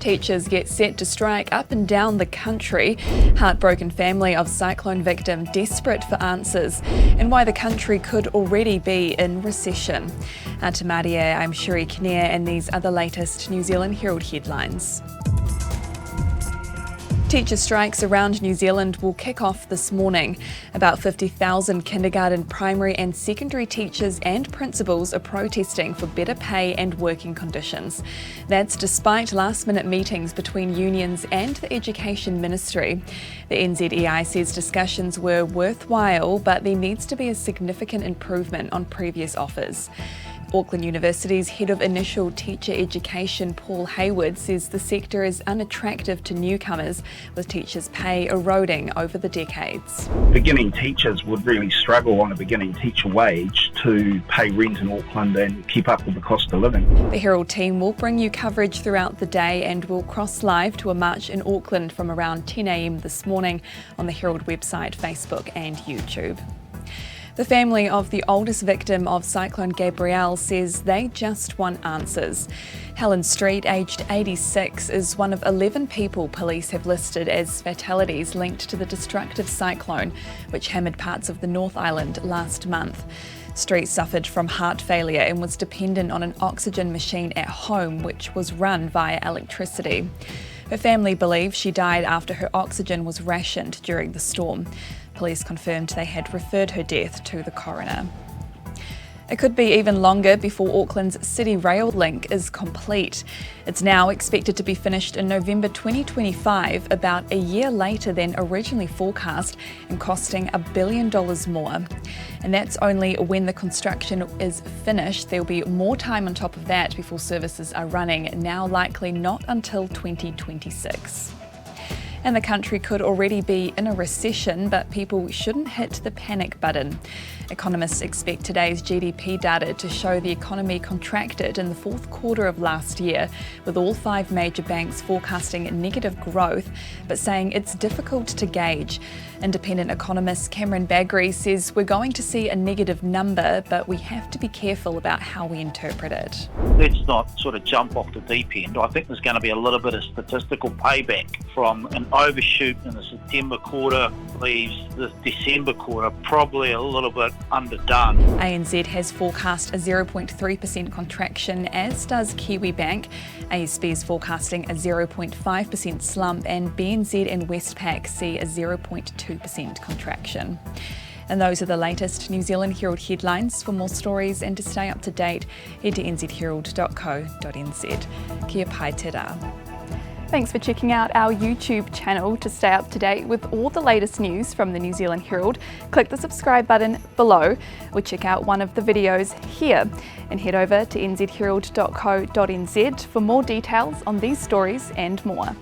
Teachers get set to strike up and down the country. Heartbroken family of cyclone victim desperate for answers, and why the country could already be in recession. Te Mārie, I'm Sherry Kinnear, and these are the latest New Zealand Herald headlines. Teacher strikes around New Zealand will kick off this morning. About 50,000 kindergarten, primary and secondary teachers and principals are protesting for better pay and working conditions. That's despite last-minute meetings between unions and the Education Ministry. The NZEI says discussions were worthwhile, but there needs to be a significant improvement on previous offers. Auckland University's Head of Initial Teacher Education, Paul Hayward, says the sector is unattractive to newcomers, with teachers' pay eroding over the decades. Beginning teachers would really struggle on a beginning teacher wage to pay rent in Auckland and keep up with the cost of living. The Herald team will bring you coverage throughout the day and will cross live to a march in Auckland from around 10 a.m. this morning on the Herald website, Facebook and YouTube. The family of the oldest victim of Cyclone Gabrielle says they just want answers. Helen Street, aged 86, is one of 11 people police have listed as fatalities linked to the destructive cyclone, which hammered parts of the North Island last month. Street suffered from heart failure and was dependent on an oxygen machine at home, which was run via electricity. Her family believes she died after her oxygen was rationed during the storm. Police confirmed they had referred her death to the coroner. It could be even longer before Auckland's City Rail link is complete. It's now expected to be finished in November 2025, about a year later than originally forecast, and costing $1 billion more. And that's only when the construction is finished. There'll be more time on top of that before services are running, now likely not until 2026. And the country could already be in a recession, but people shouldn't hit the panic button. Economists expect today's GDP data to show the economy contracted in the fourth quarter of last year, with all 5 major banks forecasting negative growth, but saying it's difficult to gauge. Independent economist Cameron Bagri says we're going to see a negative number, but we have to be careful about how we interpret it. Let's not sort of jump off the deep end. I think there's going to be a little bit of statistical payback from an overshoot in the September quarter, leaves the December quarter probably a little bit underdone. ANZ has forecast a 0.3% contraction, as does Kiwi Bank. ASB is forecasting a 0.5% slump, and BNZ and Westpac see a 0.2% contraction. And those are the latest New Zealand Herald headlines. For more stories and to stay up to date, head to nzherald.co.nz. Kia pai te rā. Thanks for checking out our YouTube channel. To stay up to date with all the latest news from the New Zealand Herald, click the subscribe button below or check out one of the videos here, and head over to nzherald.co.nz for more details on these stories and more.